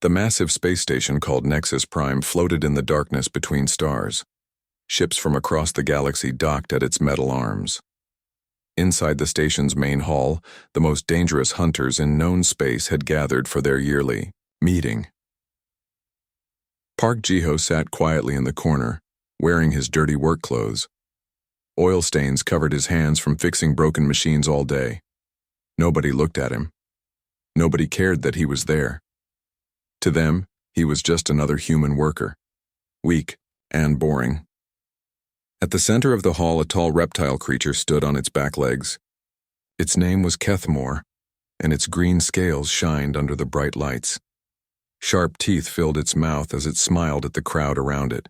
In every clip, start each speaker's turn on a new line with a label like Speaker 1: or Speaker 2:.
Speaker 1: The massive space station called Nexus Prime floated in the darkness between stars. Ships from across the galaxy docked at its metal arms. Inside the station's main hall, the most dangerous hunters in known space had gathered for their yearly meeting. Park Ji-ho sat quietly in the corner, wearing his dirty work clothes. Oil stains covered his hands from fixing broken machines all day. Nobody looked at him. Nobody cared that he was there. To them, he was just another human worker, weak and boring. At the center of the hall, a tall reptile creature stood on its back legs. Its name was Kethmore, and its green scales shined under the bright lights. Sharp teeth filled its mouth as it smiled at the crowd around it.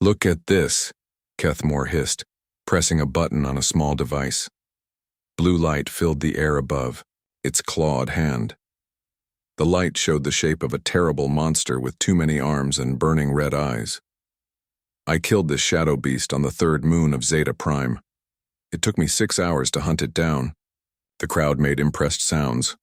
Speaker 1: "Look at this," Kethmore hissed, pressing a button on a small device. Blue light filled the air above, its clawed hand. The light showed the shape of a terrible monster with too many arms and burning red eyes. "I killed this shadow beast on the third moon of Zeta Prime. It took me 6 hours to hunt it down." The crowd made impressed sounds.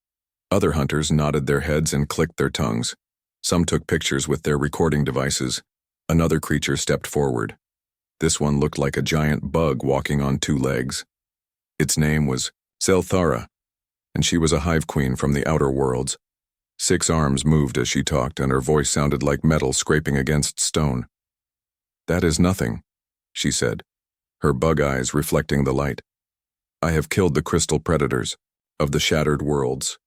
Speaker 1: Other hunters nodded their heads and clicked their tongues. Some took pictures with their recording devices. Another creature stepped forward. This one looked like a giant bug walking on 2 legs. Its name was Zelthara, and she was a hive queen from the outer worlds. 6 arms moved as she talked, and her voice sounded like metal scraping against stone. "That is nothing," she said, her bug eyes reflecting the light. "I have killed the crystal predators of the shattered worlds.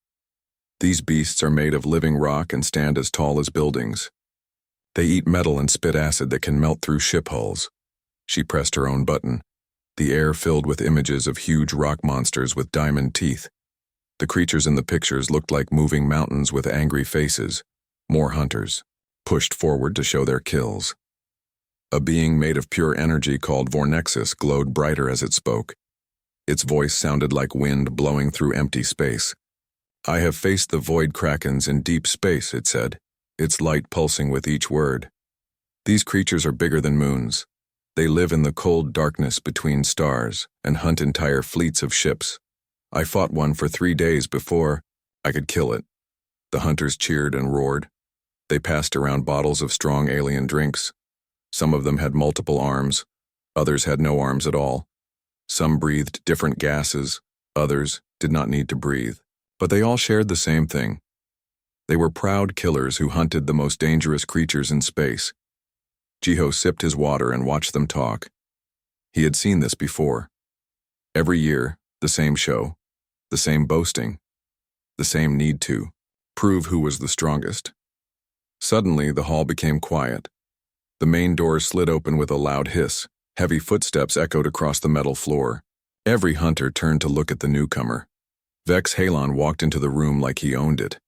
Speaker 1: These beasts are made of living rock and stand as tall as buildings. They eat metal and spit acid that can melt through ship hulls." She pressed her own button. The air filled with images of huge rock monsters with diamond teeth. The creatures in the pictures looked like moving mountains with angry faces. More hunters pushed forward to show their kills. A being made of pure energy called Vornexus glowed brighter as it spoke. Its voice sounded like wind blowing through empty space. "I have faced the void krakens in deep space," it said, its light pulsing with each word. "These creatures are bigger than moons. They live in the cold darkness between stars and hunt entire fleets of ships. I fought one for 3 days before I could kill it." The hunters cheered and roared. They passed around bottles of strong alien drinks. Some of them had multiple arms. Others had no arms at all. Some breathed different gases. Others did not need to breathe. But they all shared the same thing. They were proud killers who hunted the most dangerous creatures in space. Ji-ho sipped his water and watched them talk. He had seen this before. Every year, the same show, the same boasting, the same need to prove who was the strongest. Suddenly, the hall became quiet. The main doors slid open with a loud hiss. Heavy footsteps echoed across the metal floor. Every hunter turned to look at the newcomer. Vex Halon walked into the room like he owned it.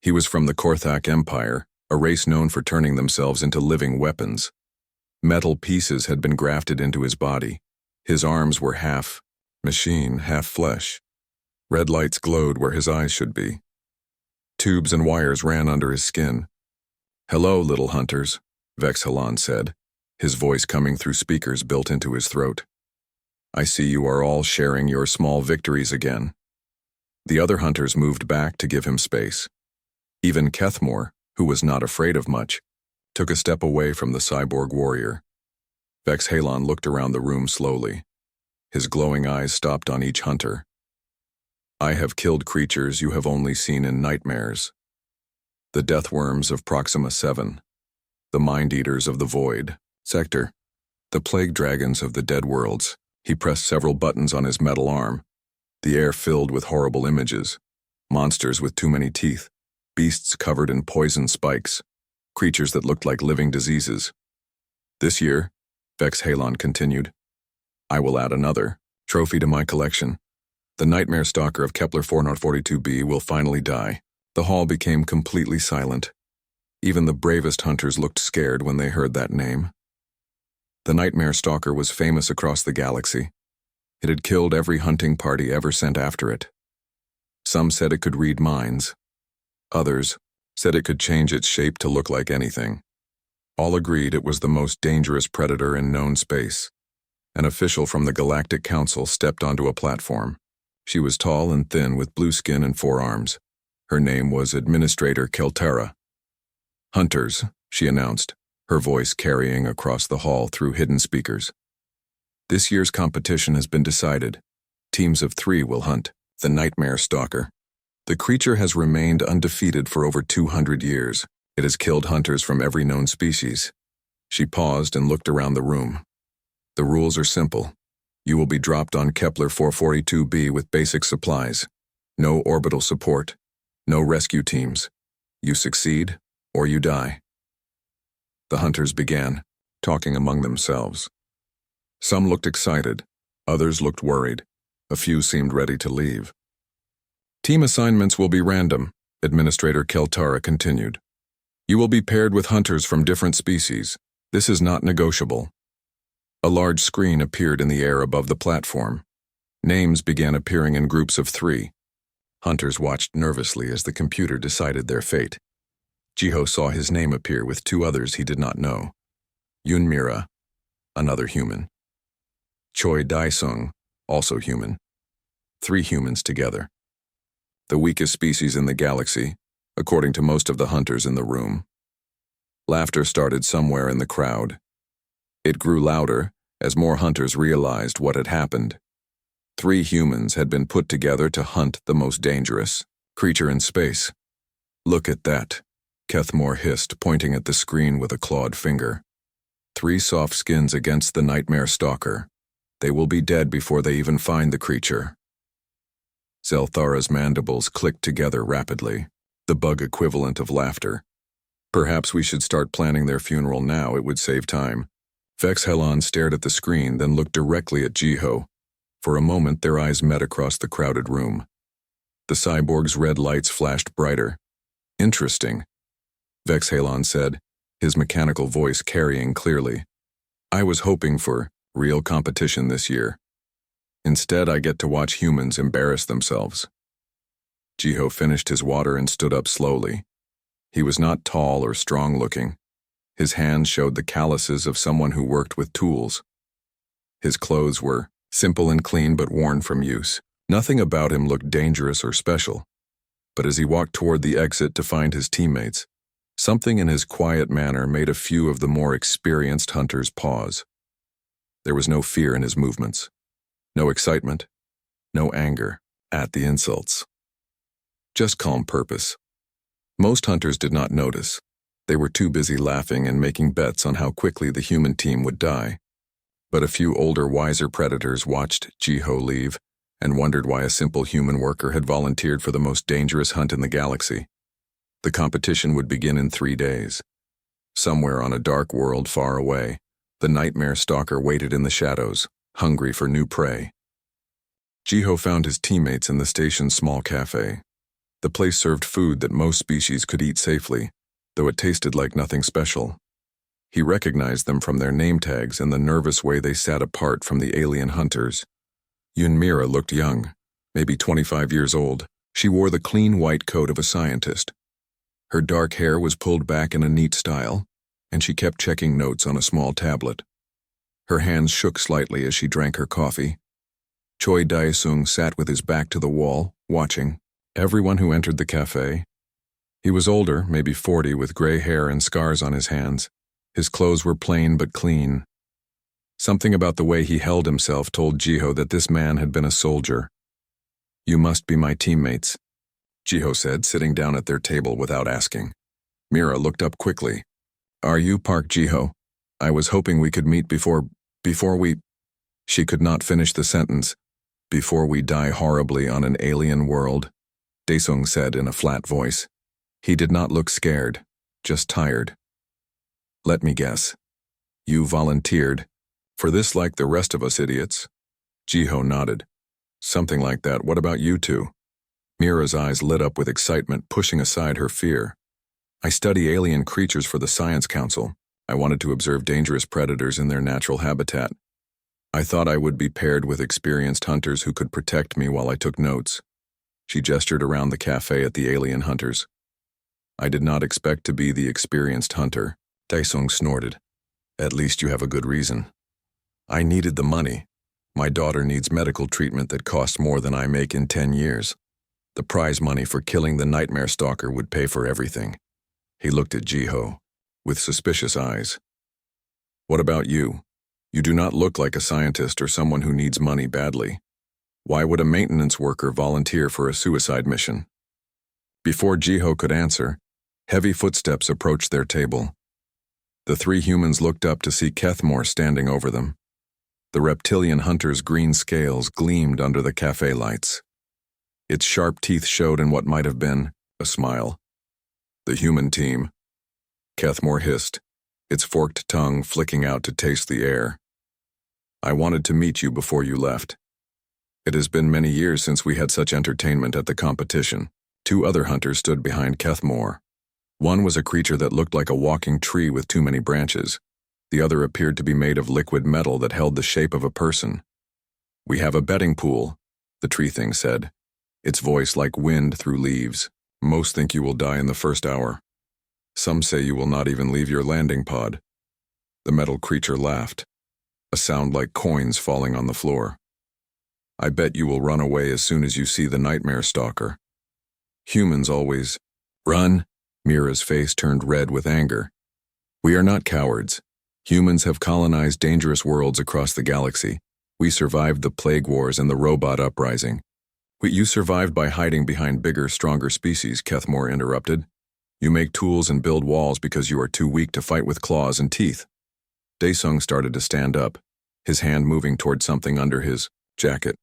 Speaker 1: He was from the Korthak Empire, a race known for turning themselves into living weapons. Metal pieces had been grafted into his body. His arms were half machine, half flesh. Red lights glowed where his eyes should be. Tubes and wires ran under his skin. "Hello, little hunters," Vex Halon said, his voice coming through speakers built into his throat. "I see you are all sharing your small victories again." The other hunters moved back to give him space. Even Kethmore, who was not afraid of much, took a step away from the cyborg warrior. Vex Halon looked around the room slowly. His glowing eyes stopped on each hunter. "I have killed creatures you have only seen in nightmares. The death worms of Proxima 7, the mind-eaters of the Void Sector, the plague dragons of the dead worlds." He pressed several buttons on his metal arm. The air filled with horrible images. Monsters with too many teeth, beasts covered in poison spikes, creatures that looked like living diseases. "This year," Vex Halon continued, "I will add another trophy to my collection. The Nightmare Stalker of Kepler 442b will finally die." The hall became completely silent. Even the bravest hunters looked scared when they heard that name. The Nightmare Stalker was famous across the galaxy. It had killed every hunting party ever sent after it. Some said it could read minds. Others said it could change its shape to look like anything. All agreed it was the most dangerous predator in known space. An official from the Galactic Council stepped onto a platform. She was tall and thin with blue skin and 4 arms. Her name was Administrator Keltera. Hunters, she announced, her voice carrying across the hall through hidden speakers. This year's competition has been decided. Teams of 3 will hunt the Nightmare Stalker. The creature has remained undefeated for over 200 years. It has killed hunters from every known species. She paused and looked around the room. The rules are simple. You will be dropped on Kepler 442b with basic supplies. No orbital support. No rescue teams. You succeed, or you die. The hunters began, talking among themselves. Some looked excited. Others looked worried. A few seemed ready to leave. Team assignments will be random, Administrator Keltara continued. You will be paired with hunters from different species. This is not negotiable. A large screen appeared in the air above the platform. Names began appearing in groups of 3. Hunters watched nervously as the computer decided their fate. Jiho saw his name appear with 2 others he did not know. Yunmira, another human. Choi Daesung, also human. 3 humans together. The weakest species in the galaxy, according to most of the hunters in the room. Laughter started somewhere in the crowd. It grew louder as more hunters realized what had happened. 3 humans had been put together to hunt the most dangerous creature in space. Look at that, Kethmore hissed, pointing at the screen with a clawed finger. 3 soft skins against the Nightmare Stalker. They will be dead before they even find the creature. Zelthara's mandibles clicked together rapidly, the bug equivalent of laughter. Perhaps we should start planning their funeral now, it would save time. Vexhelon stared at the screen, then looked directly at Jiho. For a moment, their eyes met across the crowded room. The cyborg's red lights flashed brighter. Interesting, Vexhelon said, his mechanical voice carrying clearly. I was hoping for real competition this year. Instead, I get to watch humans embarrass themselves. Jiho finished his water and stood up slowly. He was not tall or strong-looking. His hands showed the calluses of someone who worked with tools. His clothes were simple and clean but worn from use. Nothing about him looked dangerous or special. But as he walked toward the exit to find his teammates, something in his quiet manner made a few of the more experienced hunters pause. There was no fear in his movements. No excitement, no anger at the insults. Just calm purpose. Most hunters did not notice. They were too busy laughing and making bets on how quickly the human team would die. But a few older, wiser predators watched Jiho leave and wondered why a simple human worker had volunteered for the most dangerous hunt in the galaxy. The competition would begin in 3 days. Somewhere on a dark world far away, the Nightmare Stalker waited in the shadows, hungry for new prey. Jiho found his teammates in the station's small cafe. The place served food that most species could eat safely, though it tasted like nothing special. He recognized them from their name tags and the nervous way they sat apart from the alien hunters. Yunmira looked young, maybe 25 years old. She wore the clean white coat of a scientist. Her dark hair was pulled back in a neat style, and she kept checking notes on a small tablet. Her hands shook slightly as she drank her coffee. Choi Daesung sat with his back to the wall, watching everyone who entered the cafe. He was older, maybe 40, with gray hair and scars on his hands. His clothes were plain but clean. Something about the way he held himself told Jiho that this man had been a soldier. You must be my teammates, Jiho said, sitting down at their table without asking. Mira looked up quickly. Are you Park Jiho? I was hoping we could meet before we... She could not finish the sentence. Before we die horribly on an alien world, Daesung said in a flat voice. He did not look scared, just tired. Let me guess. You volunteered for this like the rest of us idiots? Jiho nodded. Something like that. What about you two? Mira's eyes lit up with excitement, pushing aside her fear. I study alien creatures for the Science Council. I wanted to observe dangerous predators in their natural habitat. I thought I would be paired with experienced hunters who could protect me while I took notes. She gestured around the cafe at the alien hunters. I did not expect to be the experienced hunter. Daesung snorted. At least you have a good reason. I needed the money. My daughter needs medical treatment that costs more than I make in 10 years. The prize money for killing the Nightmare Stalker would pay for everything. He looked at Jiho with suspicious eyes. What about you? You do not look like a scientist or someone who needs money badly. Why would a maintenance worker volunteer for a suicide mission? Before Jiho could answer, heavy footsteps approached their table. The three humans looked up to see Kethmore standing over them. The reptilian hunter's green scales gleamed under the cafe lights. Its sharp teeth showed in what might have been a smile. The human team. Kethmore hissed, its forked tongue flicking out to taste the air. I wanted to meet you before you left. It has been many years since we had such entertainment at the competition. Two other hunters stood behind Kethmore. One was a creature that looked like a walking tree with too many branches. The other appeared to be made of liquid metal that held the shape of a person. We have a betting pool, the tree thing said, its voice like wind through leaves. Most think you will die in the first hour. Some say you will not even leave your landing pod. The metal creature laughed, a sound like coins falling on the floor. I bet you will run away as soon as you see the nightmare stalker. Humans always run. Mira's face turned red with anger. We are not cowards. Humans have colonized dangerous worlds across the galaxy. We survived the plague wars and the robot uprising. You survived by hiding behind bigger, stronger species, Kethmore interrupted. You make tools and build walls because you are too weak to fight with claws and teeth. Daesung started to stand up, his hand moving toward something under his jacket.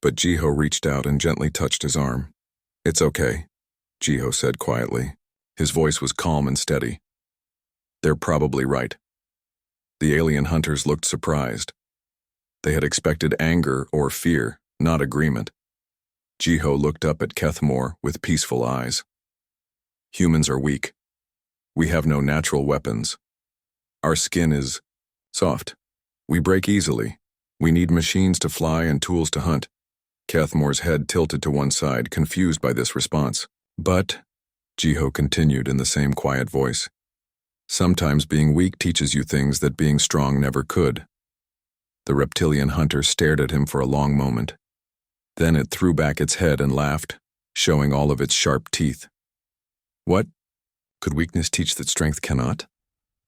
Speaker 1: But Jiho reached out and gently touched his arm. It's okay, Jiho said quietly. His voice was calm and steady. They're probably right. The alien hunters looked surprised. They had expected anger or fear, not agreement. Jiho looked up at Kethmore with peaceful eyes. Humans are weak. We have no natural weapons. Our skin is soft. We break easily. We need machines to fly and tools to hunt. Kethmore's head tilted to one side, confused by this response. But, Jiho continued in the same quiet voice, sometimes being weak teaches you things that being strong never could. The reptilian hunter stared at him for a long moment. Then it threw back its head and laughed, showing all of its sharp teeth. What? Could weakness teach that strength cannot?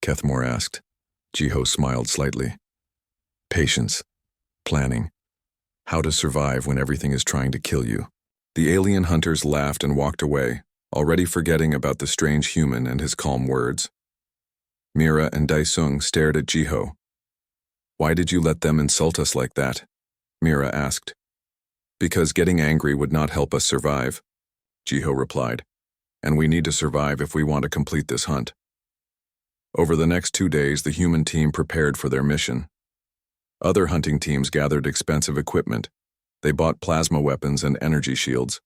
Speaker 1: Kethmore asked. Jiho smiled slightly. Patience. Planning. How to survive when everything is trying to kill you. The alien hunters laughed and walked away, already forgetting about the strange human and his calm words. Mira and Daesung stared at Jiho. Why did you let them insult us like that? Mira asked. Because getting angry would not help us survive, Jiho replied. And we need to survive if we want to complete this hunt. Over the next 2 days, the human team prepared for their mission. Other hunting teams gathered expensive equipment. They bought plasma weapons and energy shields.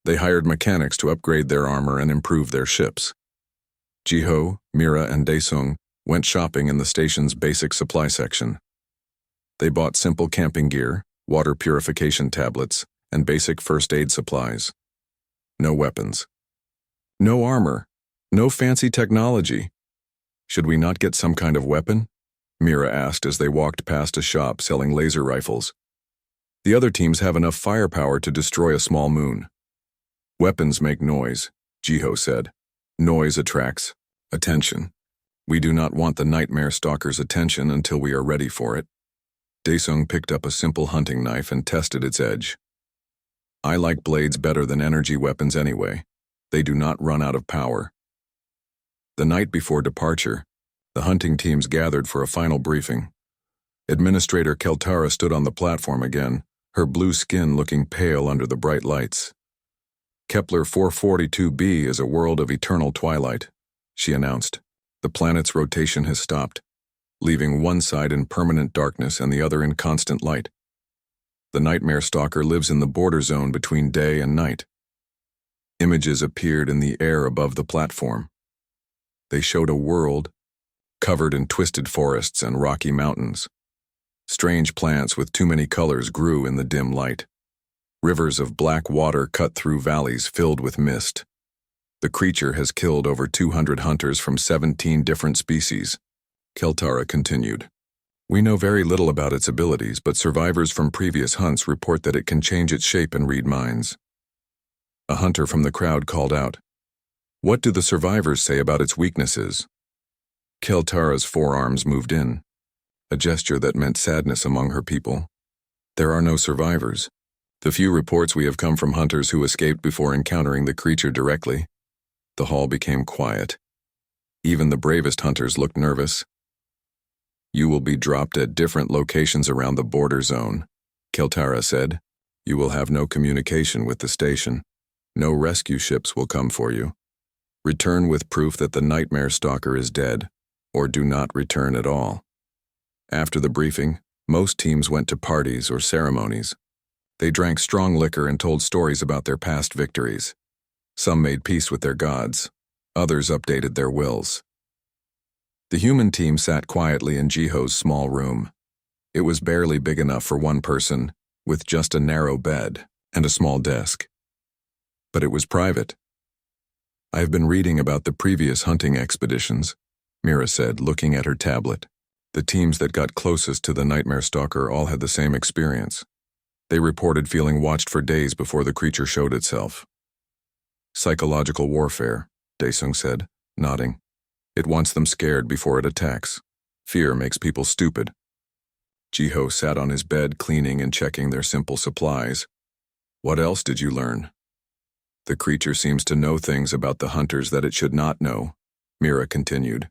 Speaker 1: They hired mechanics to upgrade their armor and improve their ships. Jiho, Mira, and Daesung went shopping in the station's basic supply section. They bought simple camping gear, water purification tablets, and basic first aid supplies. No weapons. No armor. No fancy technology. Should we not get some kind of weapon? Mira asked as they walked past a shop selling laser rifles. The other teams have enough firepower to destroy a small moon. Weapons make noise, Jiho said. Noise attracts attention. We do not want the nightmare stalker's attention until we are ready for it. Daesung picked up a simple hunting knife and tested its edge. I like blades better than energy weapons anyway. They do not run out of power. The night before departure, the hunting teams gathered for a final briefing. Administrator Keltara stood on the platform again, her blue skin looking pale under the bright lights. Kepler 442b is a world of eternal twilight, she announced. The planet's rotation has stopped, leaving one side in permanent darkness and the other in constant light. The nightmare stalker lives in the border zone between day and night. Images appeared in the air above the platform. They showed a world covered in twisted forests and rocky mountains. Strange plants with too many colors grew in the dim light. Rivers of black water cut through valleys filled with mist. The creature has killed over 200 hunters from 17 different species. Keltara continued. We know very little about its abilities, but survivors from previous hunts report that it can change its shape and read minds. A hunter from the crowd called out, What do the survivors say about its weaknesses? Keltara's forearms moved in, a gesture that meant sadness among her people. There are no survivors. The few reports we have come from hunters who escaped before encountering the creature directly. The hall became quiet. Even the bravest hunters looked nervous. You will be dropped at different locations around the border zone, Keltara said. You will have no communication with the station. No rescue ships will come for you. Return with proof that the Nightmare Stalker is dead, or do not return at all. After the briefing, most teams went to parties or ceremonies. They drank strong liquor and told stories about their past victories. Some made peace with their gods. Others updated their wills. The human team sat quietly in Jiho's small room. It was barely big enough for one person, with just a narrow bed and a small desk. But it was private. I have been reading about the previous hunting expeditions, Mira said, looking at her tablet. The teams that got closest to the Nightmare Stalker all had the same experience. They reported feeling watched for days before the creature showed itself. Psychological warfare, Daesung said, nodding. It wants them scared before it attacks. Fear makes people stupid. Jiho sat on his bed cleaning and checking their simple supplies. What else did you learn? The creature seems to know things about the hunters that it should not know, Mira continued.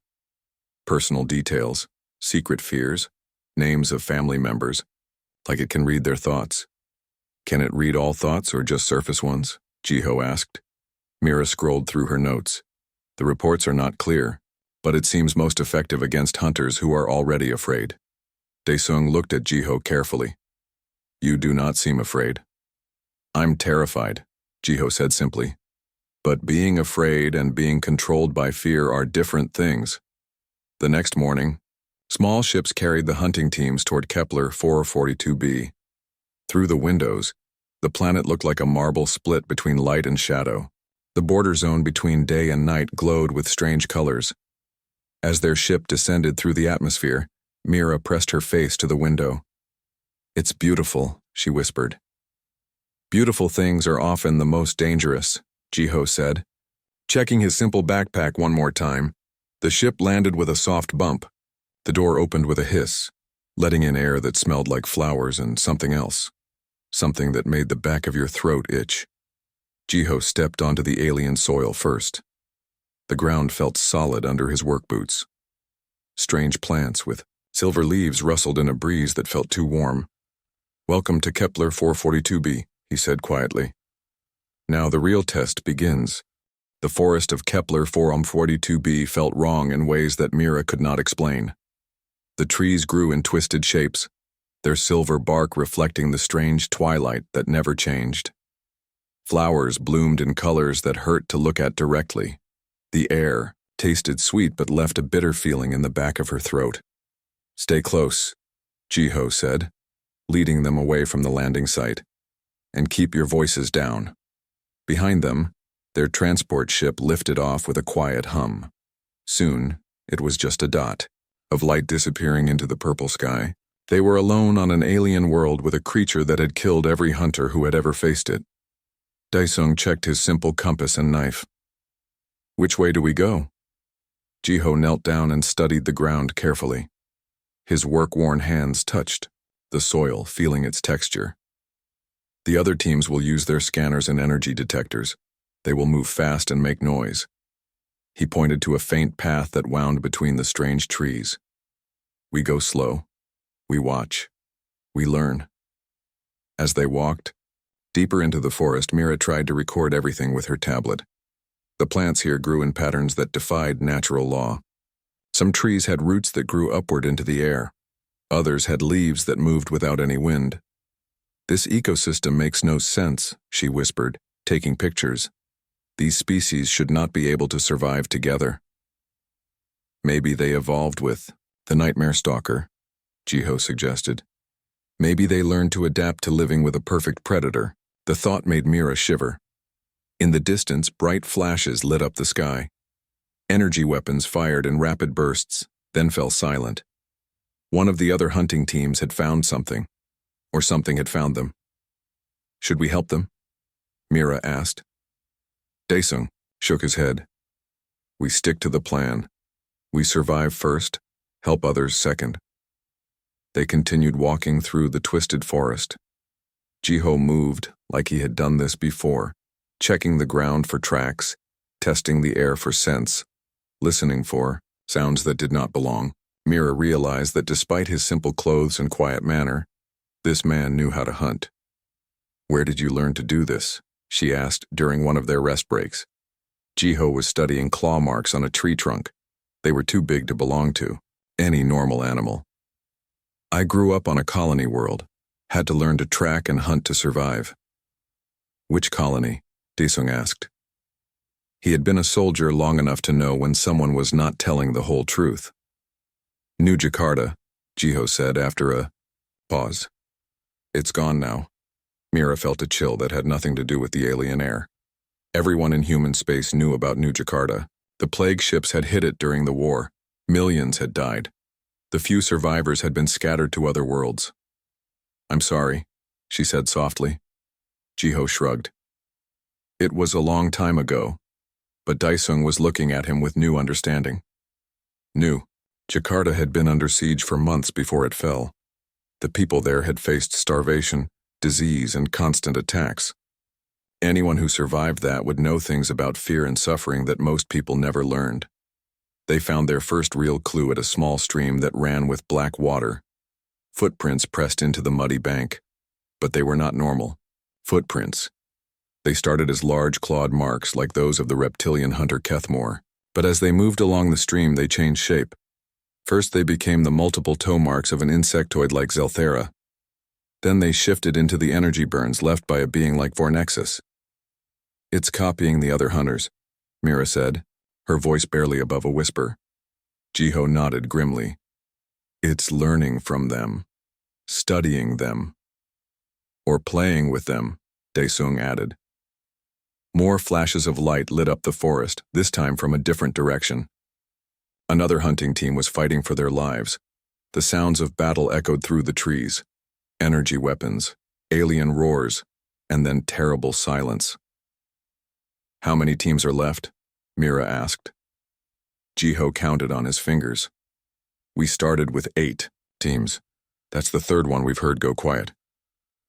Speaker 1: Personal details, secret fears, names of family members, like it can read their thoughts. Can it read all thoughts or just surface ones? Jiho asked. Mira scrolled through her notes. The reports are not clear, but it seems most effective against hunters who are already afraid. Daesung looked at Jiho carefully. You do not seem afraid. I'm terrified, Jiho said simply. But being afraid and being controlled by fear are different things. The next morning, small ships carried the hunting teams toward Kepler 442b. Through the windows, the planet looked like a marble split between light and shadow. The border zone between day and night glowed with strange colors. As their ship descended through the atmosphere, Mira pressed her face to the window. It's beautiful, she whispered. Beautiful things are often the most dangerous, Jiho said. Checking his simple backpack one more time, the ship landed with a soft bump. The door opened with a hiss, letting in air that smelled like flowers and something else. Something that made the back of your throat itch. Jiho stepped onto the alien soil first. The ground felt solid under his work boots. Strange plants with silver leaves rustled in a breeze that felt too warm. Welcome to Kepler 442b, he said quietly. Now the real test begins. The forest of Kepler 442b felt wrong in ways that Mira could not explain. The trees grew in twisted shapes, their silver bark reflecting the strange twilight that never changed. Flowers bloomed in colors that hurt to look at directly. The air tasted sweet but left a bitter feeling in the back of her throat. Stay close, Jiho said, leading them away from the landing site. And keep your voices down. Behind them, their transport ship lifted off with a quiet hum. Soon, it was just a dot of light disappearing into the purple sky. They were alone on an alien world with a creature that had killed every hunter who had ever faced it. Daesung checked his simple compass and knife. Which way do we go? Jiho knelt down and studied the ground carefully. His work-worn hands touched the soil, feeling its texture. The other teams will use their scanners and energy detectors. They will move fast and make noise. He pointed to a faint path that wound between the strange trees. We go slow. We watch. We learn. As they walked, deeper into the forest, Mira tried to record everything with her tablet. The plants here grew in patterns that defied natural law. Some trees had roots that grew upward into the air. Others had leaves that moved without any wind. This ecosystem makes no sense, she whispered, taking pictures. These species should not be able to survive together. Maybe they evolved with the Nightmare Stalker, Jiho suggested. Maybe they learned to adapt to living with a perfect predator. The thought made Mira shiver. In the distance, bright flashes lit up the sky. Energy weapons fired in rapid bursts, then fell silent. One of the other hunting teams had found something, or something had found them. Should we help them? Mira asked. Daesung shook his head. We stick to the plan. We survive first, help others second. They continued walking through the twisted forest. Jiho moved like he had done this before, checking the ground for tracks, testing the air for scents, listening for sounds that did not belong. Mira realized that despite his simple clothes and quiet manner, this man knew how to hunt. "Where did you learn to do this?" she asked during one of their rest breaks. Jiho was studying claw marks on a tree trunk. They were too big to belong to any normal animal. "I grew up on a colony world, had to learn to track and hunt to survive." "Which colony?" Daesung asked. He had been a soldier long enough to know when someone was not telling the whole truth. "New Jakarta," Jiho said after a pause. "It's gone now." Mira felt a chill that had nothing to do with the alien air. Everyone in human space knew about New Jakarta. The plague ships had hit it during the war. Millions had died. The few survivors had been scattered to other worlds. "I'm sorry," she said softly. Jiho shrugged. It was a long time ago, but Daesung was looking at him with new understanding. New Jakarta had been under siege for months before it fell. The people there had faced starvation, disease, and constant attacks. Anyone who survived that would know things about fear and suffering that most people never learned. They found their first real clue at a small stream that ran with black water. Footprints pressed into the muddy bank. But they were not normal footprints. They started as large clawed marks like those of the reptilian hunter Kethmore. But as they moved along the stream, they changed shape. First they became the multiple toe marks of an insectoid like Zelthera. Then they shifted into the energy burns left by a being like Vornexus. "It's copying the other hunters," Mira said, her voice barely above a whisper. Jiho nodded grimly. "It's learning from them, studying them." "Or playing with them," Daesung added. More flashes of light lit up the forest, this time from a different direction. Another hunting team was fighting for their lives. The sounds of battle echoed through the trees. Energy weapons, alien roars, and then terrible silence. "How many teams are left?" Mira asked. Jiho counted on his fingers. "We started with 8 teams. That's the third one we've heard go quiet.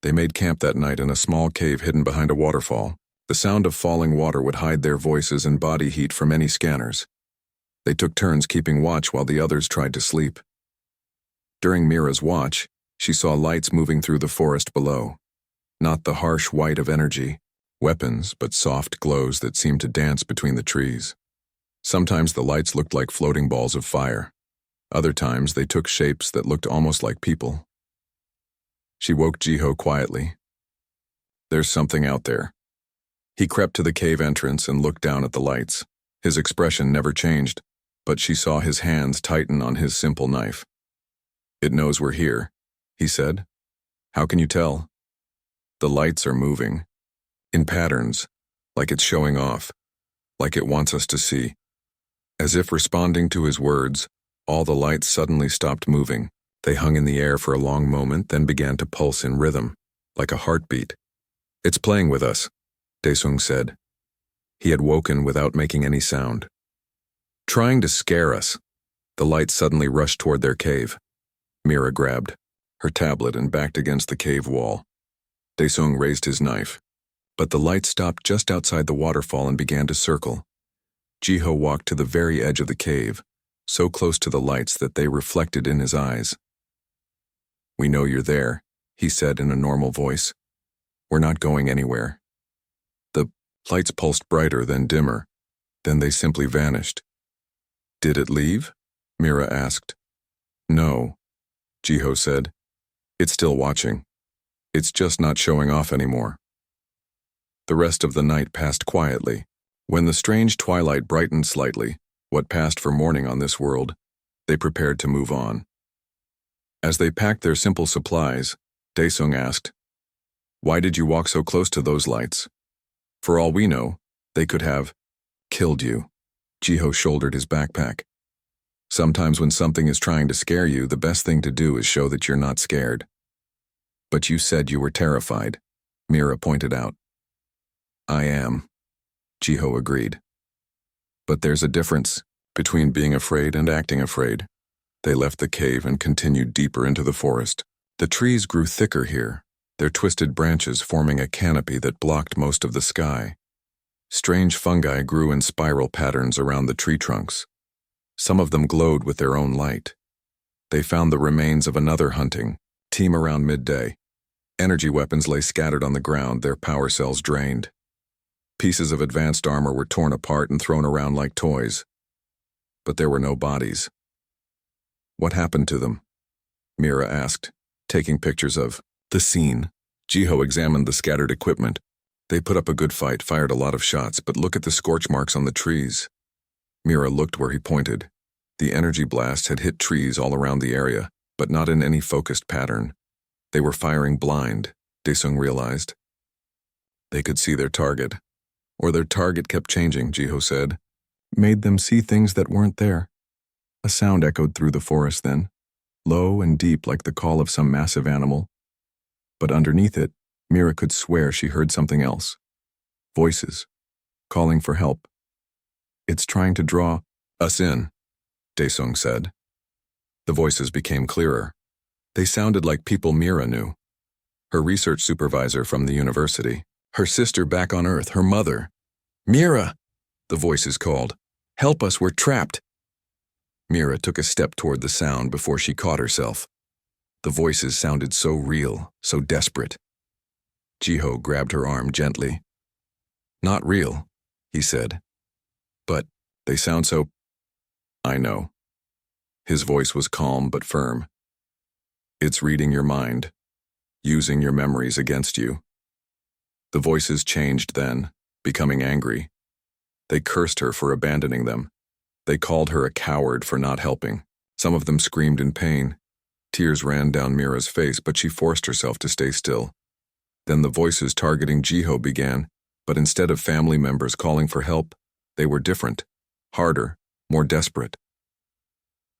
Speaker 1: They made camp that night in a small cave hidden behind a waterfall. The sound of falling water would hide their voices and body heat from any scanners. They took turns keeping watch while the others tried to sleep. During Mira's watch, she saw lights moving through the forest below. Not the harsh white of energy, weapons, but soft glows that seemed to dance between the trees. Sometimes the lights looked like floating balls of fire. Other times they took shapes that looked almost like people. She woke Jiho quietly. "There's something out there." He crept to the cave entrance and looked down at the lights. His expression never changed, but she saw his hands tighten on his simple knife. "It knows we're here," he said. "How can you tell?" "The lights are moving. In patterns, like it's showing off, like it wants us to see." As if responding to his words, all the lights suddenly stopped moving. They hung in the air for a long moment, then began to pulse in rhythm, like a heartbeat. "It's playing with us," Daesung said. He had woken without making any sound. "Trying to scare us." The lights suddenly rushed toward their cave. Mira grabbed her tablet and backed against the cave wall. Daesung raised his knife. But the lights stopped just outside the waterfall and began to circle. Jiho walked to the very edge of the cave, so close to the lights that they reflected in his eyes. "We know you're there," he said in a normal voice. "We're not going anywhere." The lights pulsed brighter, then dimmer. Then they simply vanished. "Did it leave?" Mira asked. "No," Jiho said. "It's still watching. It's just not showing off anymore." The rest of the night passed quietly. When the strange twilight brightened slightly, what passed for morning on this world, they prepared to move on. As they packed their simple supplies, Daesung asked, "Why did you walk so close to those lights? For all we know, they could have killed you." Jiho shouldered his backpack. "Sometimes when something is trying to scare you, the best thing to do is show that you're not scared." "But you said you were terrified," Mira pointed out. "I am," Jiho agreed. But there's a difference between being afraid and acting afraid. They left the cave and continued deeper into the forest. The trees grew thicker here, their twisted branches forming a canopy that blocked most of the sky. Strange fungi grew in spiral patterns around the tree trunks. Some of them glowed with their own light. They found the remains of another hunting team around midday. Energy weapons lay scattered on the ground, their power cells drained. Pieces of advanced armor were torn apart and thrown around like toys. But there were no bodies. What happened to them? Mira asked, taking pictures of the scene. Jiho examined the scattered equipment. They put up a good fight, fired a lot of shots, but look at the scorch marks on the trees. Mira looked where he pointed. The energy blast had hit trees all around the area, but not in any focused pattern. They were firing blind, Daesung realized. They could see their target. Or their target kept changing, Jiho said. Made them see things that weren't there. A sound echoed through the forest then, low and deep like the call of some massive animal. But underneath it, Mira could swear she heard something else. Voices, calling for help. It's trying to draw us in, Daesung said. The voices became clearer. They sounded like people Mira knew. Her research supervisor from the university, her sister back on Earth, her mother. Mira, the voices called. Help us, we're trapped. Mira took a step toward the sound before she caught herself. The voices sounded so real, so desperate. Jiho grabbed her arm gently. Not real, he said. But they sound so... I know. His voice was calm but firm. It's reading your mind, using your memories against you. The voices changed then, becoming angry. They cursed her for abandoning them. They called her a coward for not helping. Some of them screamed in pain. Tears ran down Mira's face, but she forced herself to stay still. Then the voices targeting Jiho began, but instead of family members calling for help, they were different, harder, more desperate.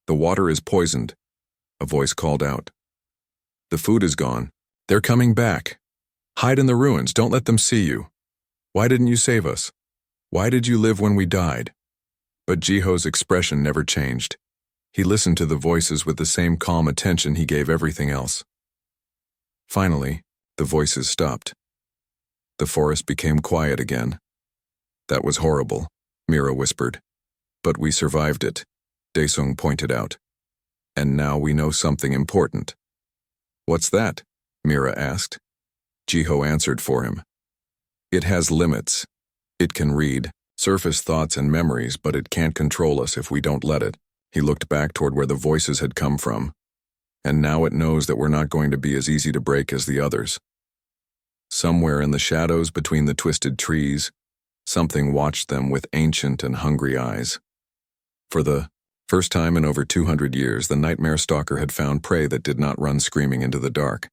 Speaker 1: The water is poisoned, a voice called out. The food is gone. They're coming back. Hide in the ruins, don't let them see you. Why didn't you save us? Why did you live when we died? But Jiho's expression never changed. He listened to the voices with the same calm attention he gave everything else. Finally, the voices stopped. The forest became quiet again. That was horrible, Mira whispered. But we survived it, Daesung pointed out. And now we know something important. What's that? Mira asked. Jiho answered for him. It has limits. It can read surface thoughts and memories, but it can't control us if we don't let it. He looked back toward where the voices had come from. And now it knows that we're not going to be as easy to break as the others. Somewhere in the shadows between the twisted trees, something watched them with ancient and hungry eyes. For the first time in over 200 years, the nightmare stalker had found prey that did not run screaming into the dark.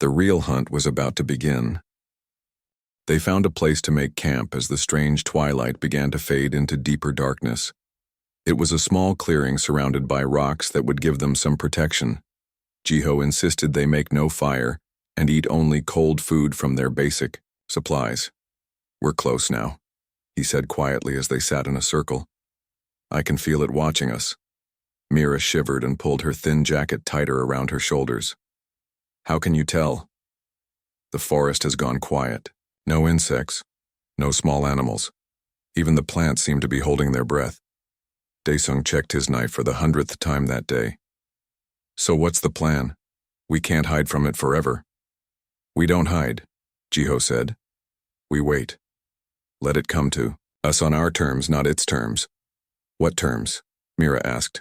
Speaker 1: The real hunt was about to begin. They found a place to make camp as the strange twilight began to fade into deeper darkness. It was a small clearing surrounded by rocks that would give them some protection. Jiho insisted they make no fire and eat only cold food from their basic supplies. We're close now, he said quietly as they sat in a circle. I can feel it watching us. Mira shivered and pulled her thin jacket tighter around her shoulders. How can you tell? The forest has gone quiet. No insects, no small animals. Even the plants seem to be holding their breath. Daesung checked his knife for the 100th time that day. So what's the plan? We can't hide from it forever. We don't hide, Jiho said. We wait. Let it come to us on our terms, not its terms. What terms? Mira asked.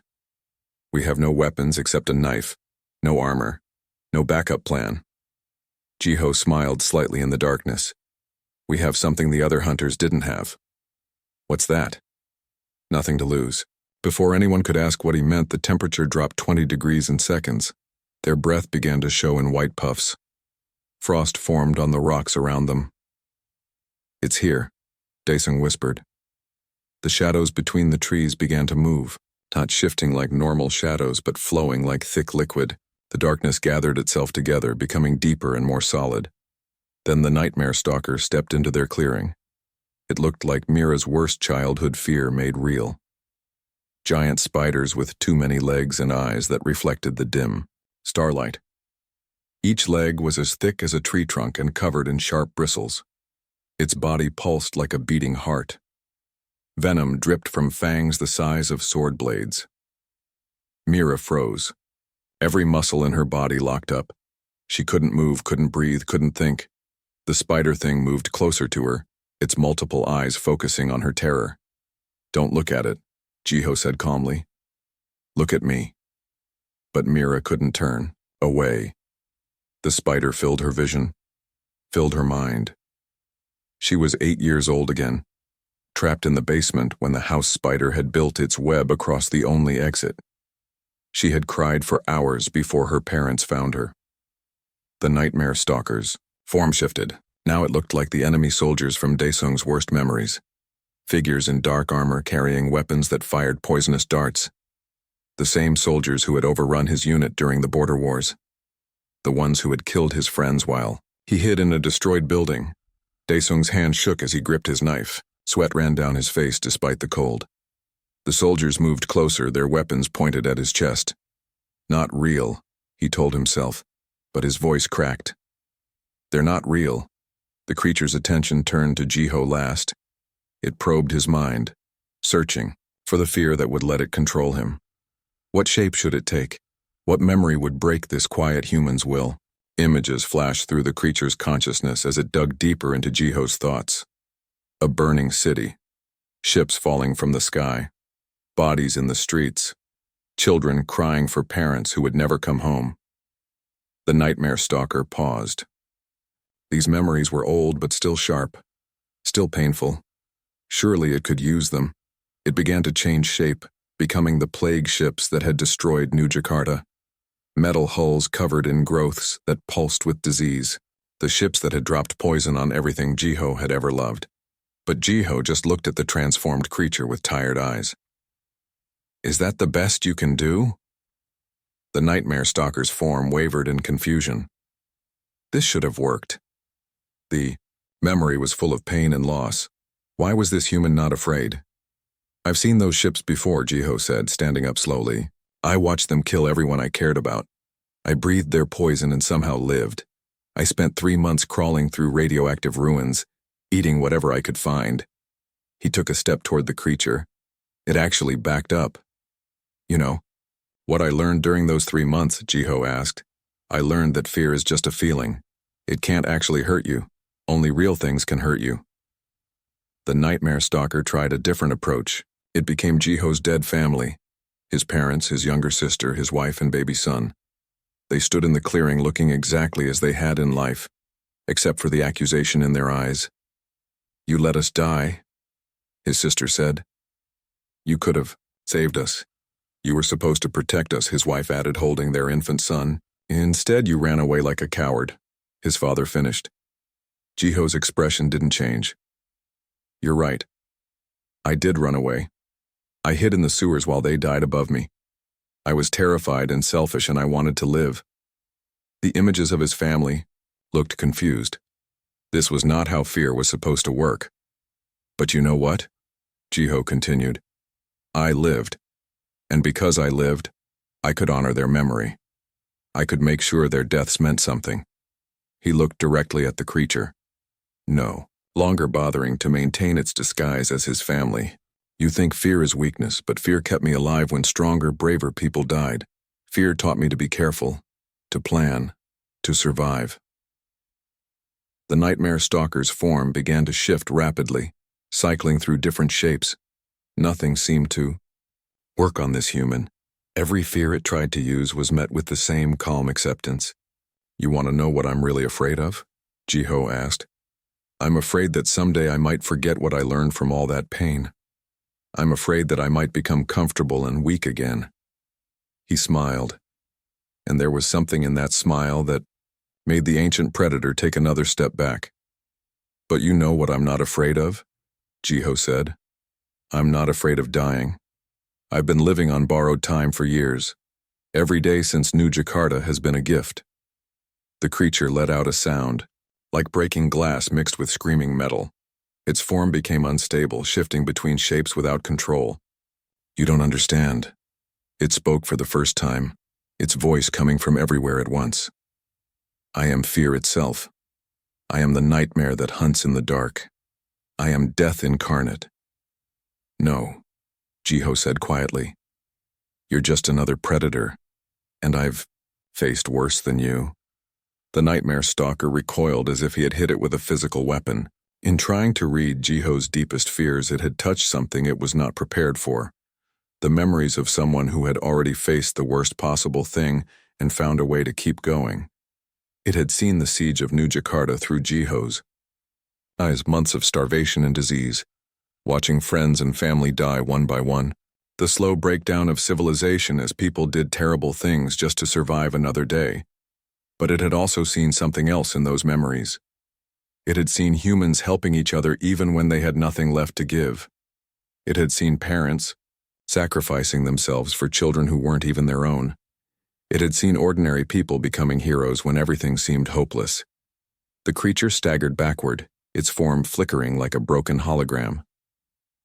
Speaker 1: We have no weapons except a knife, no armor, no backup plan. Jiho smiled slightly in the darkness. We have something the other hunters didn't have. What's that? Nothing to lose. Before anyone could ask what he meant, the temperature dropped 20 degrees in seconds. Their breath began to show in white puffs. Frost formed on the rocks around them. It's here, Daesung whispered. The shadows between the trees began to move, not shifting like normal shadows, but flowing like thick liquid. The darkness gathered itself together, becoming deeper and more solid. Then the nightmare stalker stepped into their clearing. It looked like Mira's worst childhood fear made real. Giant spiders with too many legs and eyes that reflected the dim starlight. Each leg was as thick as a tree trunk and covered in sharp bristles. Its body pulsed like a beating heart. Venom dripped from fangs the size of sword blades. Mira froze. Every muscle in her body locked up. She couldn't move, couldn't breathe, couldn't think. The spider thing moved closer to her, its multiple eyes focusing on her terror. "Don't look at it," Jiho said calmly. "Look at me." But Mira couldn't turn away. The spider filled her vision, filled her mind. She was 8 years old again, trapped in the basement when the house spider had built its web across the only exit. She had cried for hours before her parents found her. The nightmare stalkers, form shifted. Now it looked like the enemy soldiers from Daesung's worst memories. Figures in dark armor carrying weapons that fired poisonous darts. The same soldiers who had overrun his unit during the border wars. The ones who had killed his friends while he hid in a destroyed building. Daesung's hand shook as he gripped his knife. Sweat ran down his face despite the cold. The soldiers moved closer, their weapons pointed at his chest. Not real, he told himself, but his voice cracked. They're not real. The creature's attention turned to Jiho last. It probed his mind, searching for the fear that would let it control him. What shape should it take? What memory would break this quiet human's will? Images flashed through the creature's consciousness as it dug deeper into Jiho's thoughts. A burning city, ships falling from the sky, bodies in the streets, children crying for parents who would never come home. The nightmare stalker paused. These memories were old but still sharp, still painful. Surely it could use them. It began to change shape, becoming the plague ships that had destroyed New Jakarta. Metal hulls covered in growths that pulsed with disease. The ships that had dropped poison on everything Jiho had ever loved. But Jiho just looked at the transformed creature with tired eyes. "Is that the best you can do?" The nightmare stalker's form wavered in confusion. This should have worked. The memory was full of pain and loss. Why was this human not afraid? "I've seen those ships before," Jiho said, standing up slowly. "I watched them kill everyone I cared about. I breathed their poison and somehow lived. I spent 3 months crawling through radioactive ruins, eating whatever I could find." He took a step toward the creature. It actually backed up. "You know, what I learned during those 3 months," Jiho asked. "I learned that fear is just a feeling. It can't actually hurt you. Only real things can hurt you." The nightmare stalker tried a different approach. It became Jiho's dead family. His parents, his younger sister, his wife and baby son. They stood in the clearing looking exactly as they had in life, except for the accusation in their eyes. "You let us die," his sister said. "You could have saved us. You were supposed to protect us," his wife added, holding their infant son. "Instead, you ran away like a coward," his father finished. Jiho's expression didn't change. "You're right. I did run away. I hid in the sewers while they died above me. I was terrified and selfish and I wanted to live." The images of his family looked confused. This was not how fear was supposed to work. "But you know what?" Jiho continued. "I lived. And because I lived, I could honor their memory. I could make sure their deaths meant something." He looked directly at the creature. No longer bothering to maintain its disguise as his family. "You think fear is weakness, but fear kept me alive when stronger, braver people died. Fear taught me to be careful, to plan, to survive." The nightmare stalker's form began to shift rapidly, cycling through different shapes. Nothing seemed to work on this human. Every fear it tried to use was met with the same calm acceptance. "You want to know what I'm really afraid of?" Jiho asked. "I'm afraid that someday I might forget what I learned from all that pain. I'm afraid that I might become comfortable and weak again." He smiled, and there was something in that smile that made the ancient predator take another step back. "But you know what I'm not afraid of?" Jiho said. "I'm not afraid of dying. I've been living on borrowed time for years. Every day since New Jakarta has been a gift." The creature let out a sound, like breaking glass mixed with screaming metal. Its form became unstable, shifting between shapes without control. "You don't understand." It spoke for the first time, its voice coming from everywhere at once. "I am fear itself. I am the nightmare that hunts in the dark. I am death incarnate." "No," Jiho said quietly. "You're just another predator, and I've faced worse than you." The nightmare stalker recoiled as if he had hit it with a physical weapon. In trying to read Jiho's deepest fears, it had touched something it was not prepared for. The memories of someone who had already faced the worst possible thing and found a way to keep going. It had seen the siege of New Jakarta through Jiho's eyes, months of starvation and disease, watching friends and family die one by one, the slow breakdown of civilization as people did terrible things just to survive another day. But it had also seen something else in those memories. It had seen humans helping each other even when they had nothing left to give. It had seen parents sacrificing themselves for children who weren't even their own. It had seen ordinary people becoming heroes when everything seemed hopeless. The creature staggered backward, its form flickering like a broken hologram.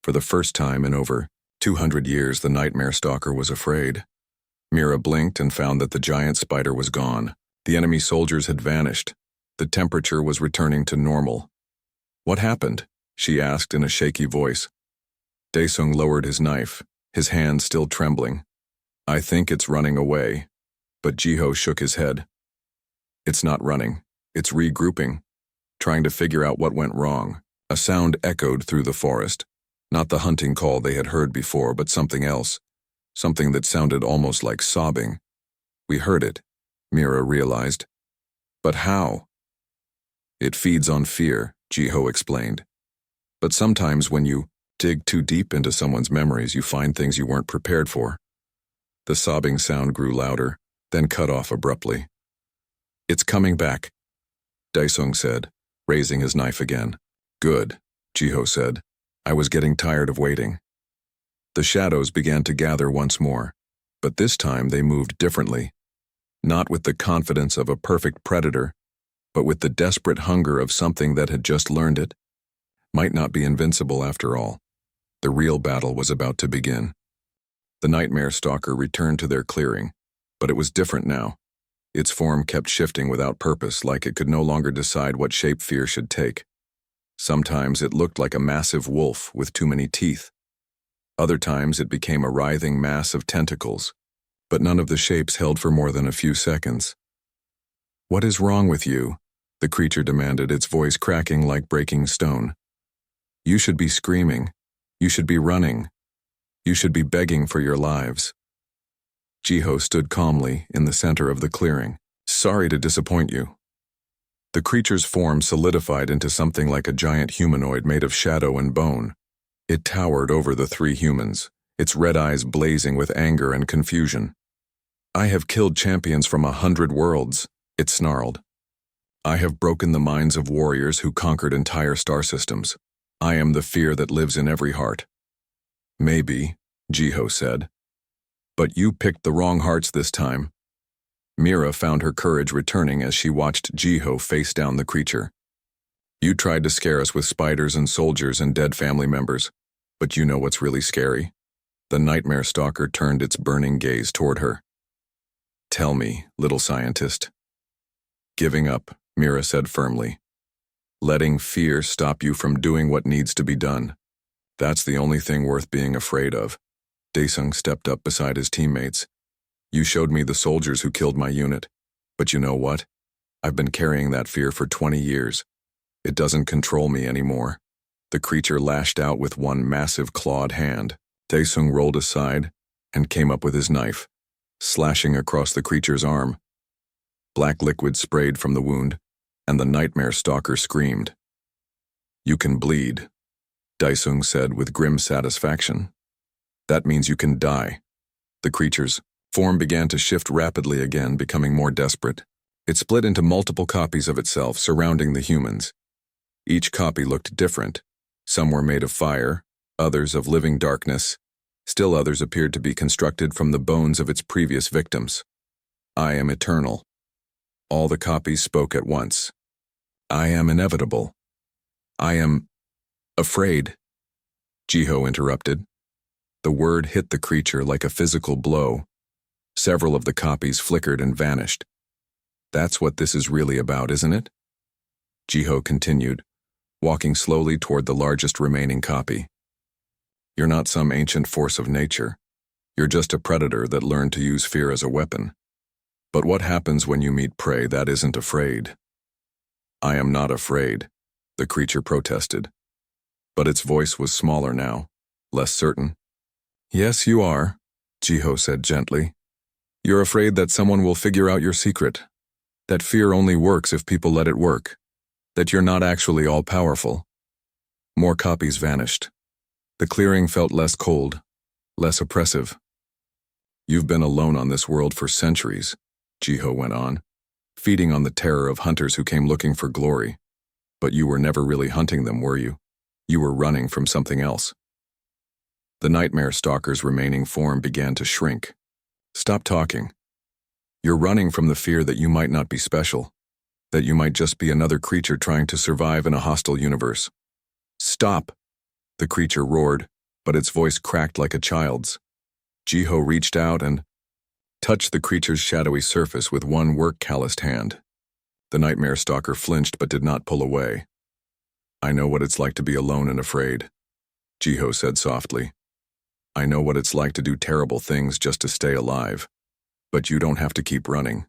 Speaker 1: For the first time in over 200 years, the nightmare stalker was afraid. Mira blinked and found that the giant spider was gone. The enemy soldiers had vanished. The temperature was returning to normal. "What happened?" she asked in a shaky voice. Daesung lowered his knife, his hand still trembling. "I think it's running away." But Jiho shook his head. "It's not running. It's regrouping, trying to figure out what went wrong." A sound echoed through the forest. Not the hunting call they had heard before, but something else. Something that sounded almost like sobbing. "We heard it," Mira realized. "But how?" "It feeds on fear," Jiho explained. "But sometimes when you dig too deep into someone's memories, you find things you weren't prepared for." The sobbing sound grew louder, then cut off abruptly. "It's coming back," Daesung said, raising his knife again. "Good," Jiho said. "I was getting tired of waiting." The shadows began to gather once more, but this time they moved differently. Not with the confidence of a perfect predator, but with the desperate hunger of something that had just learned it might not be invincible after all. The real battle was about to begin. The nightmare stalker returned to their clearing, but it was different now. Its form kept shifting without purpose, like it could no longer decide what shape fear should take. Sometimes it looked like a massive wolf with too many teeth. Other times it became a writhing mass of tentacles, but none of the shapes held for more than a few seconds. "What is wrong with you?" the creature demanded, its voice cracking like breaking stone. "You should be screaming. You should be running. You should be begging for your lives." Jiho stood calmly in the center of the clearing. "Sorry to disappoint you." The creature's form solidified into something like a giant humanoid made of shadow and bone. It towered over the three humans, its red eyes blazing with anger and confusion. "I have killed champions from 100 worlds," it snarled. "I have broken the minds of warriors who conquered entire star systems. I am the fear that lives in every heart." "Maybe," Jiho said. "But you picked the wrong hearts this time." Mira found her courage returning as she watched Jiho face down the creature. "You tried to scare us with spiders and soldiers and dead family members, but you know what's really scary?" The nightmare stalker turned its burning gaze toward her. "Tell me, little scientist." "Giving up," Mira said firmly. "Letting fear stop you from doing what needs to be done. That's the only thing worth being afraid of." Daesung stepped up beside his teammates. "You showed me the soldiers who killed my unit, but you know what? I've been carrying that fear for 20 years. It doesn't control me anymore." The creature lashed out with one massive clawed hand. Daesung rolled aside and came up with his knife, slashing across the creature's arm. Black liquid sprayed from the wound, and the nightmare stalker screamed. "You can bleed," Daesung said with grim satisfaction. "That means you can die." The creature's form began to shift rapidly again, becoming more desperate. It split into multiple copies of itself, surrounding the humans. Each copy looked different. Some were made of fire, others of living darkness. Still others appeared to be constructed from the bones of its previous victims. "I am eternal." All the copies spoke at once. "I am inevitable. I am..." Afraid, Jiho interrupted. The word hit the creature like a physical blow. Several of the copies flickered and vanished. That's what this is really about, isn't it? Jiho continued, walking slowly toward the largest remaining copy. You're not some ancient force of nature. You're just a predator that learned to use fear as a weapon. But what happens when you meet prey that isn't afraid? I am not afraid, the creature protested. But its voice was smaller now, less certain. Yes, you are, Jiho said gently. You're afraid that someone will figure out your secret. That fear only works if people let it work. That you're not actually all-powerful. More copies vanished. The clearing felt less cold, less oppressive. You've been alone on this world for centuries, Jiho went on, feeding on the terror of hunters who came looking for glory. But you were never really hunting them, were you? You were running from something else. The nightmare stalker's remaining form began to shrink. Stop talking. You're running from the fear that you might not be special, that you might just be another creature trying to survive in a hostile universe. Stop, the creature roared, but its voice cracked like a child's. Jiho reached out and touched the creature's shadowy surface with one work-calloused hand. The nightmare stalker flinched but did not pull away. I know what it's like to be alone and afraid, Jiho said softly. I know what it's like to do terrible things just to stay alive, but you don't have to keep running.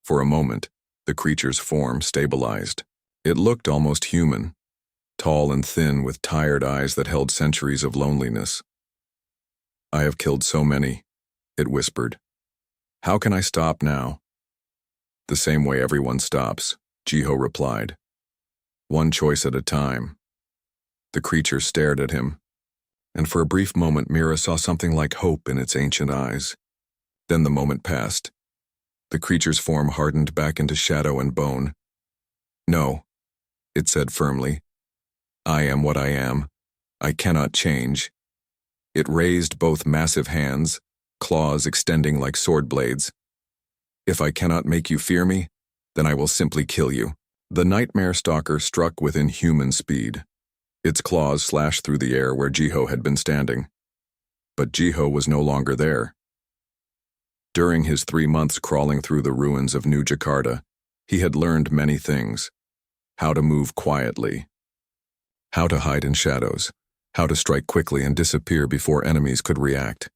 Speaker 1: For a moment, the creature's form stabilized. It looked almost human, tall and thin with tired eyes that held centuries of loneliness. I have killed so many, it whispered. How can I stop now? The same way everyone stops, Jiho replied. One choice at a time. The creature stared at him, and for a brief moment Mira saw something like hope in its ancient eyes. Then the moment passed. The creature's form hardened back into shadow and bone. No, it said firmly. I am what I am. I cannot change. It raised both massive hands, claws extending like sword blades. If I cannot make you fear me, then I will simply kill you. The nightmare stalker struck with inhuman speed. Its claws slashed through the air where Jiho had been standing. But Jiho was no longer there. During his 3 months crawling through the ruins of New Jakarta, he had learned many things. How to move quietly. How to hide in shadows. How to strike quickly and disappear before enemies could react.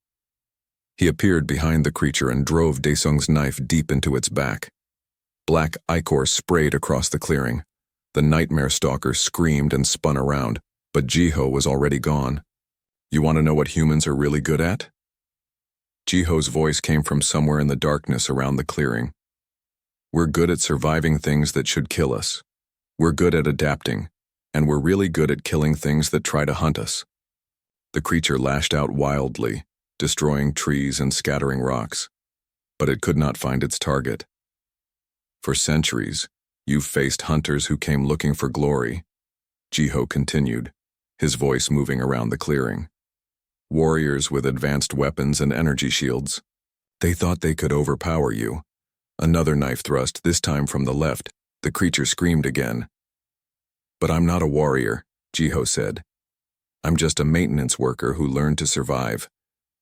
Speaker 1: He appeared behind the creature and drove Daesung's knife deep into its back. Black ichor sprayed across the clearing. The nightmare stalker screamed and spun around, but Jiho was already gone. You want to know what humans are really good at? Jiho's voice came from somewhere in the darkness around the clearing. We're good at surviving things that should kill us. We're good at adapting, and we're really good at killing things that try to hunt us. The creature lashed out wildly, destroying trees and scattering rocks, but it could not find its target. For centuries, you've faced hunters who came looking for glory, Jiho continued, his voice moving around the clearing. Warriors with advanced weapons and energy shields. They thought they could overpower you. Another knife thrust, this time from the left. The creature screamed again. But I'm not a warrior, Jiho said. I'm just a maintenance worker who learned to survive.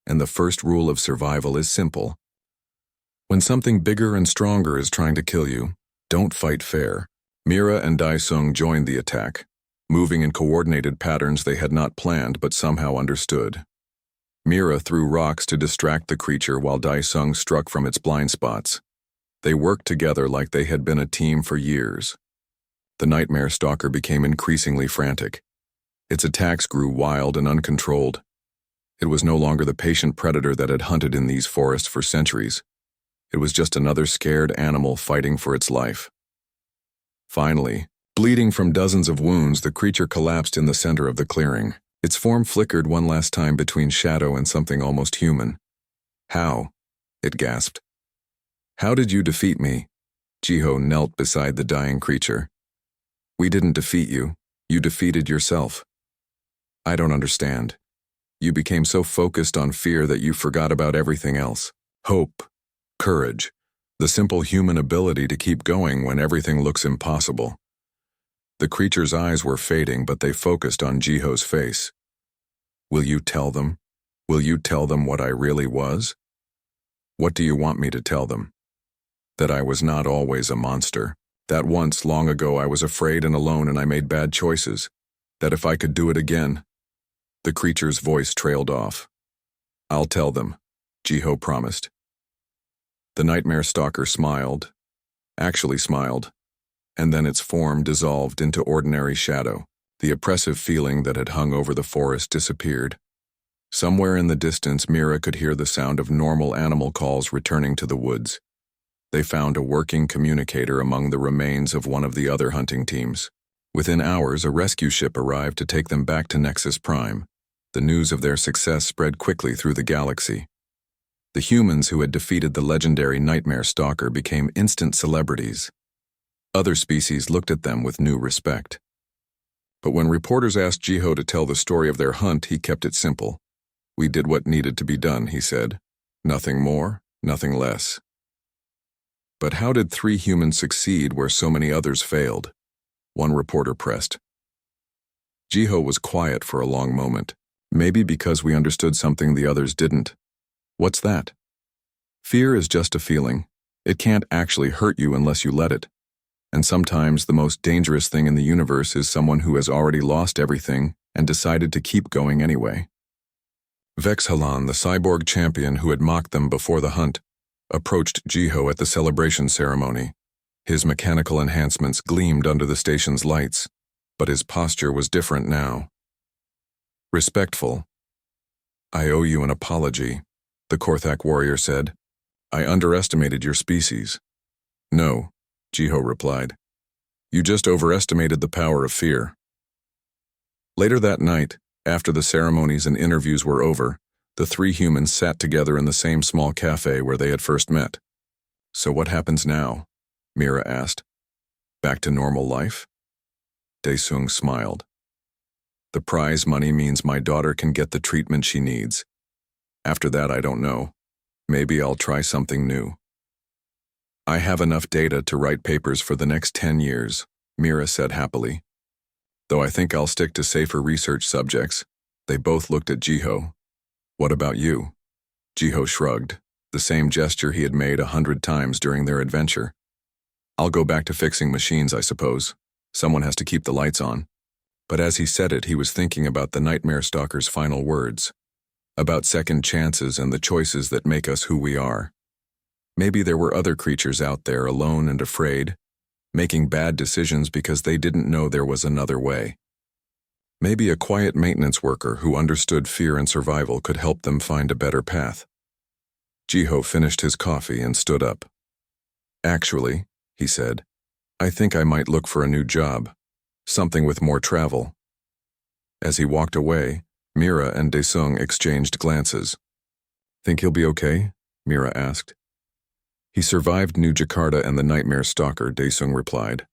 Speaker 1: And the first rule of survival is simple. When something bigger and stronger is trying to kill you, don't fight fair. Mira and Daesung joined the attack, moving in coordinated patterns they had not planned but somehow understood. Mira threw rocks to distract the creature while Daesung struck from its blind spots. They worked together like they had been a team for years. The nightmare stalker became increasingly frantic. Its attacks grew wild and uncontrolled. It was no longer the patient predator that had hunted in these forests for centuries. It was just another scared animal fighting for its life. Finally, bleeding from dozens of wounds, the creature collapsed in the center of the clearing. Its form flickered one last time between shadow and something almost human. How? It gasped. How did you defeat me? Jiho knelt beside the dying creature. We didn't defeat you. You defeated yourself. I don't understand. You became so focused on fear that you forgot about everything else. Hope, courage, the simple human ability to keep going when everything looks impossible. The creature's eyes were fading, but they focused on Jiho's face. Will you tell them? Will you tell them what I really was? What do you want me to tell them? That I was not always a monster. That once, long ago, I was afraid and alone and I made bad choices. That if I could do it again. The creature's voice trailed off. I'll tell them, Jiho promised. The nightmare stalker smiled, actually smiled, and then its form dissolved into ordinary shadow. The oppressive feeling that had hung over the forest disappeared. Somewhere in the distance, Mira could hear the sound of normal animal calls returning to the woods. They found a working communicator among the remains of one of the other hunting teams. Within hours, a rescue ship arrived to take them back to Nexus Prime. The news of their success spread quickly through the galaxy. The humans who had defeated the legendary Nightmare Stalker became instant celebrities. Other species looked at them with new respect. But when reporters asked Jiho to tell the story of their hunt, he kept it simple. We did what needed to be done, he said. Nothing more, nothing less. But how did 3 humans succeed where so many others failed? One reporter pressed. Jiho was quiet for a long moment. Maybe because we understood something the others didn't. What's that? Fear is just a feeling. It can't actually hurt you unless you let it. And sometimes the most dangerous thing in the universe is someone who has already lost everything and decided to keep going anyway. Vexhalan, the cyborg champion who had mocked them before the hunt, approached Jiho at the celebration ceremony. His mechanical enhancements gleamed under the station's lights, but his posture was different now. Respectful. I owe you an apology, the Korthak warrior said. I underestimated your species. No, Jiho replied. You just overestimated the power of fear. Later that night, after the ceremonies and interviews were over, the 3 humans sat together in the same small cafe where they had first met. So what happens now? Mira asked. Back to normal life? Daesung smiled. The prize money means my daughter can get the treatment she needs. After that, I don't know. Maybe I'll try something new. I have enough data to write papers for the next 10 years, Mira said happily. Though I think I'll stick to safer research subjects. They both looked at Jiho. What about you? Jiho shrugged, the same gesture he had made 100 times during their adventure. I'll go back to fixing machines, I suppose. Someone has to keep the lights on. But as he said it, he was thinking about the Nightmare Stalker's final words. About second chances and the choices that make us who we are. Maybe there were other creatures out there alone and afraid, making bad decisions because they didn't know there was another way. Maybe a quiet maintenance worker who understood fear and survival could help them find a better path. Jiho finished his coffee and stood up. Actually, he said, I think I might look for a new job, something with more travel. As he walked away, Mira and Daesung exchanged glances. Think he'll be okay? Mira asked. He survived New Jakarta and the Nightmare Stalker, Daesung replied.